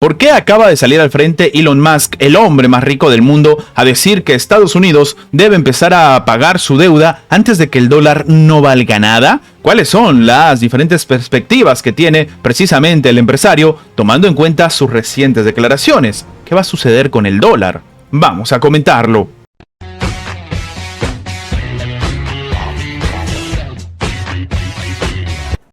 ¿Por qué acaba de salir al frente Elon Musk, el hombre más rico del mundo, a decir que Estados Unidos debe empezar a pagar su deuda antes de que el dólar no valga nada? ¿Cuáles son las diferentes perspectivas que tiene precisamente el empresario, tomando en cuenta sus recientes declaraciones? ¿Qué va a suceder con el dólar? Vamos a comentarlo.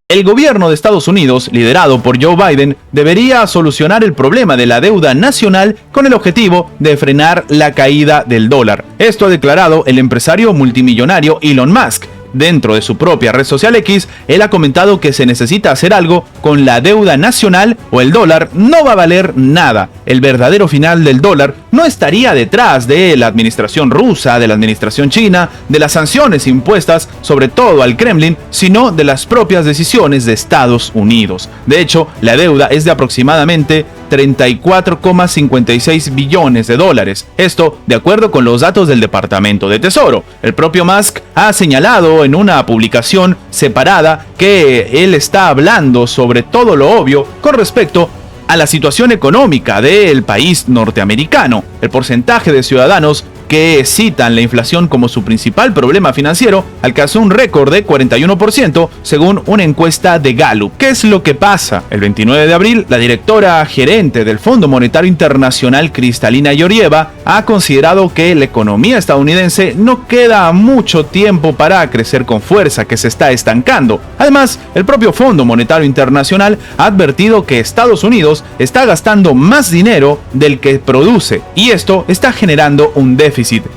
El gobierno de Estados Unidos, liderado por Joe Biden, debería solucionar el problema de la deuda nacional con el objetivo de frenar la caída del dólar. Esto ha declarado el empresario multimillonario Elon Musk. Dentro de su propia red social X, él ha comentado que se necesita hacer algo con la deuda nacional o el dólar no va a valer nada. El verdadero final del dólar no estaría detrás de la administración rusa, de la administración china, de las sanciones impuestas sobre todo al Kremlin, sino de las propias decisiones de Estados Unidos. De hecho, la deuda es de aproximadamente 34,56 billones de dólares. Esto de acuerdo con los datos del Departamento de Tesoro. El propio Musk ha señalado en una publicación separada que él está hablando sobre todo lo obvio con respecto a la situación económica del país norteamericano. El porcentaje de ciudadanos que citan la inflación como su principal problema financiero alcanzó un récord de 41% según una encuesta de Gallup. ¿Qué es lo que pasa? El 29 de abril, la directora gerente del Fondo Monetario Internacional, Kristalina Georgieva, ha considerado que la economía estadounidense no queda mucho tiempo para crecer con fuerza, que se está estancando. Además, el propio Fondo Monetario Internacional ha advertido que Estados Unidos está gastando más dinero del que produce y esto está generando un déficit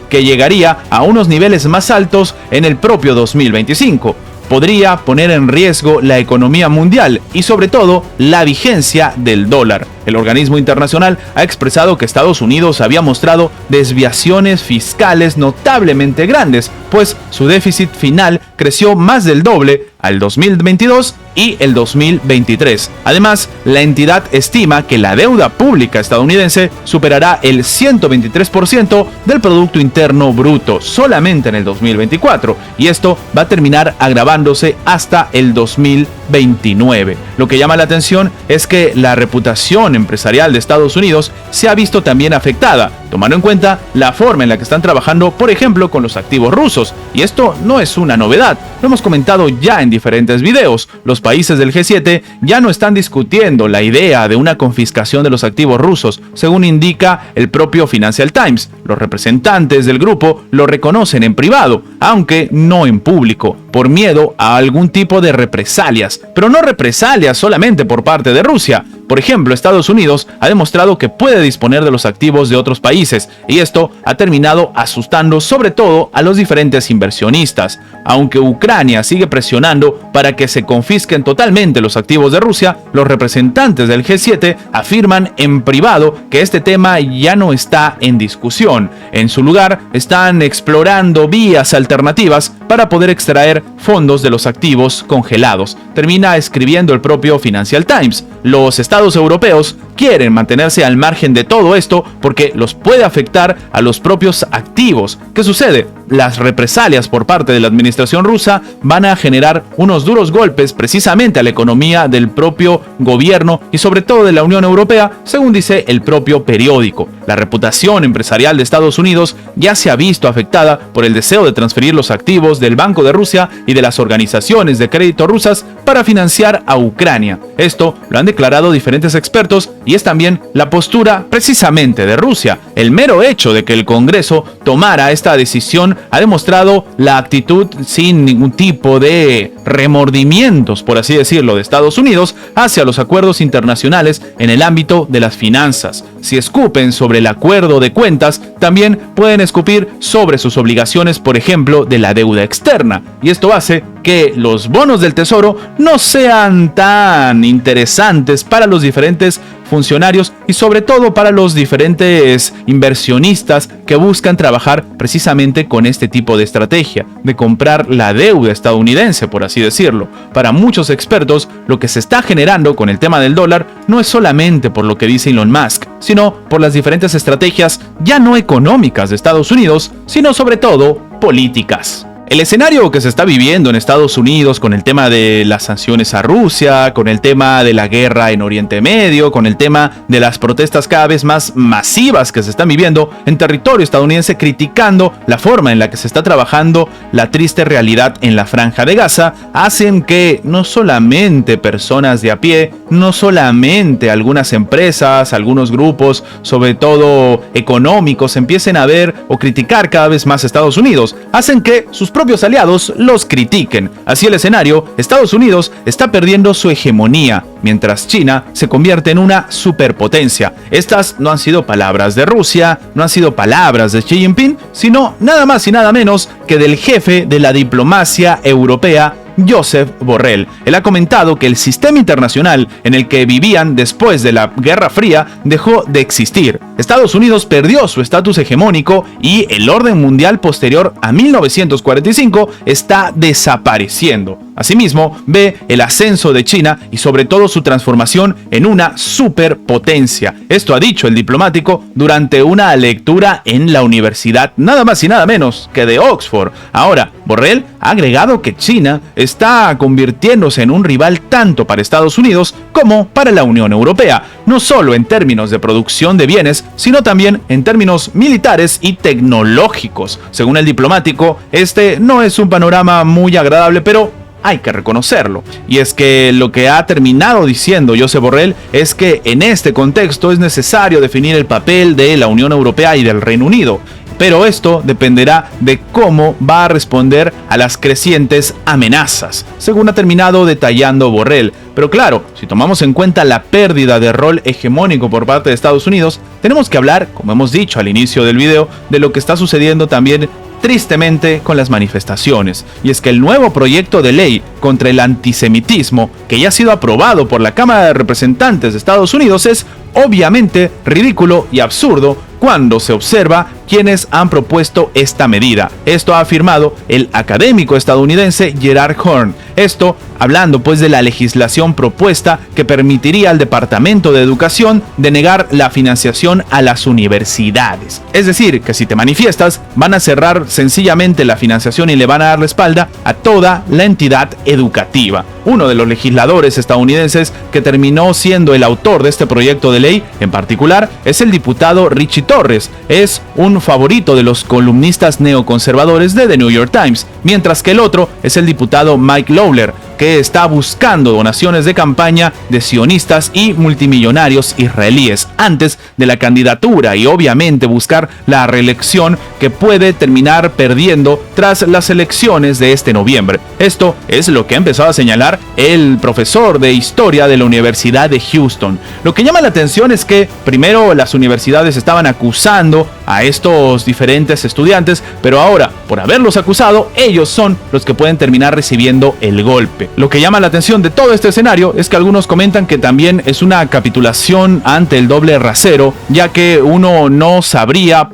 que llegaría a unos niveles más altos en el propio 2025. Podría poner en riesgo la economía mundial y sobre todo la vigencia del dólar. El organismo internacional ha expresado que Estados Unidos había mostrado desviaciones fiscales notablemente grandes, pues su déficit final creció más del doble al 2022 y el 2023. Además, la entidad estima que la deuda pública estadounidense superará el 123% del Producto Interno Bruto solamente en el 2024, y esto va a terminar agravándose hasta el 2029. Lo que llama la atención es que la reputación empresarial de Estados Unidos se ha visto también afectada, tomando en cuenta la forma en la que están trabajando, por ejemplo, con los activos rusos. Y esto no es una novedad, lo hemos comentado ya en diferentes videos. Los países del G7 ya no están discutiendo la idea de una confiscación de los activos rusos, según indica el propio Financial Times. Los representantes del grupo lo reconocen en privado, aunque no en público, por miedo a algún tipo de represalias, pero no represalias solamente por parte de Rusia. Por ejemplo, Estados Unidos ha demostrado que puede disponer de los activos de otros países y esto ha terminado asustando sobre todo a los diferentes inversionistas. Aunque Ucrania sigue presionando para que se confisquen totalmente los activos de Rusia, los representantes del G7 afirman en privado que este tema ya no está en discusión. En su lugar, están explorando vías alternativas para poder extraer fondos de los activos congelados. Termina escribiendo el propio Financial Times. Los estados europeos quieren mantenerse al margen de todo esto porque los puede afectar a los propios activos. ¿Qué sucede? Las represalias por parte de la administración rusa van a generar unos duros golpes precisamente a la economía del propio gobierno y sobre todo de la Unión Europea, según dice el propio periódico. La reputación empresarial de Estados Unidos ya se ha visto afectada por el deseo de transferir los activos del Banco de Rusia y de las organizaciones de crédito rusas para financiar a Ucrania. Esto lo han declarado diferentes expertos y es también la postura precisamente de Rusia. El mero hecho de que el Congreso tomara esta decisión ha demostrado la actitud sin ningún tipo de remordimientos, por así decirlo, de Estados Unidos hacia los acuerdos internacionales en el ámbito de las finanzas. Si escupen sobre el acuerdo de cuentas, también pueden escupir sobre sus obligaciones, por ejemplo, de la deuda externa. Y esto hace que los bonos del Tesoro no sean tan interesantes para los diferentes funcionarios y sobre todo para los diferentes inversionistas que buscan trabajar precisamente con este tipo de estrategia, de comprar la deuda estadounidense, por así decirlo. Para muchos expertos, lo que se está generando con el tema del dólar no es solamente por lo que dice Elon Musk, sino por las diferentes estrategias ya no económicas de Estados Unidos, sino sobre todo políticas. El escenario que se está viviendo en Estados Unidos con el tema de las sanciones a Rusia, con el tema de la guerra en Oriente Medio, con el tema de las protestas cada vez más masivas que se están viviendo en territorio estadounidense, criticando la forma en la que se está trabajando la triste realidad en la Franja de Gaza, hacen que no solamente personas de a pie, no solamente algunas empresas, algunos grupos, sobre todo económicos, empiecen a ver o criticar cada vez más a Estados Unidos, hacen que sus propios aliados los critiquen. Así el escenario, Estados Unidos está perdiendo su hegemonía, mientras China se convierte en una superpotencia. Estas no han sido palabras de Rusia, no han sido palabras de Xi Jinping, sino nada más y nada menos que del jefe de la diplomacia europea, Josep Borrell. Él ha comentado que el sistema internacional en el que vivían después de la Guerra Fría dejó de existir. Estados Unidos perdió su estatus hegemónico y el orden mundial posterior a 1945 está desapareciendo. Asimismo, ve el ascenso de China y sobre todo su transformación en una superpotencia. Esto ha dicho el diplomático durante una lectura en la universidad nada más y nada menos que de Oxford. Ahora, Borrell ha agregado que China está convirtiéndose en un rival tanto para Estados Unidos como para la Unión Europea, no solo en términos de producción de bienes, sino también en términos militares y tecnológicos. Según el diplomático, este no es un panorama muy agradable, pero hay que reconocerlo. Y es que lo que ha terminado diciendo Josep Borrell es que en este contexto es necesario definir el papel de la Unión Europea y del Reino Unido. Pero esto dependerá de cómo va a responder a las crecientes amenazas, según ha terminado detallando Borrell. Pero claro, si tomamos en cuenta la pérdida de rol hegemónico por parte de Estados Unidos, tenemos que hablar, como hemos dicho al inicio del video, de lo que está sucediendo también tristemente con las manifestaciones. Y es que el nuevo proyecto de ley contra el antisemitismo, que ya ha sido aprobado por la Cámara de Representantes de Estados Unidos, es obviamente ridículo y absurdo cuando se observa quienes han propuesto esta medida. Esto ha afirmado el académico estadounidense Gerard Horn. Esto hablando pues de la legislación propuesta que permitiría al Departamento de Educación denegar la financiación a las universidades. Es decir, que si te manifiestas, van a cerrar sencillamente la financiación y le van a dar la espalda a toda la entidad educativa. Uno de los legisladores estadounidenses que terminó siendo el autor de este proyecto de ley en particular es el diputado Richie Torres. Es un favorito de los columnistas neoconservadores de The New York Times, mientras que el otro es el diputado Mike Lawler, que está buscando donaciones de campaña de sionistas y multimillonarios israelíes antes de la candidatura y obviamente buscar la reelección que puede terminar perdiendo tras las elecciones de este noviembre. Esto es lo que ha empezado a señalar el profesor de historia de la Universidad de Houston. Lo que llama la atención es que primero las universidades estaban acusando a estos diferentes estudiantes, pero ahora, por haberlos acusado, ellos son los que pueden terminar recibiendo el golpe. Lo que llama la atención de todo este escenario es que algunos comentan que también es una capitulación ante el doble rasero, ya que uno no sabría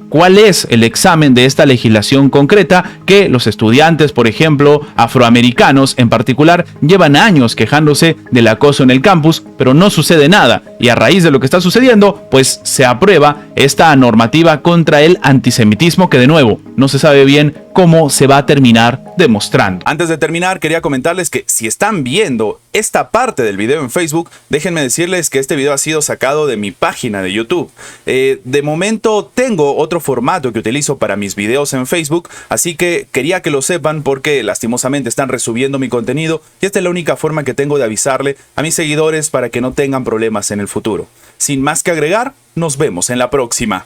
cuál es el examen de esta legislación concreta que los estudiantes, por ejemplo, afroamericanos en particular, llevan años quejándose del acoso en el campus, pero no sucede nada. Y a raíz de lo que está sucediendo, pues se aprueba esta normativa contra el antisemitismo que de nuevo no se sabe bien cómo se va a terminar demostrando. Antes de terminar, quería comentarles que si están viendo esta parte del video en Facebook, déjenme decirles que este video ha sido sacado de mi página de YouTube. De momento tengo otro formato que utilizo para mis videos en Facebook, así que quería que lo sepan porque lastimosamente están resubiendo mi contenido y esta es la única forma que tengo de avisarle a mis seguidores para que no tengan problemas en el futuro. Sin más que agregar, nos vemos en la próxima.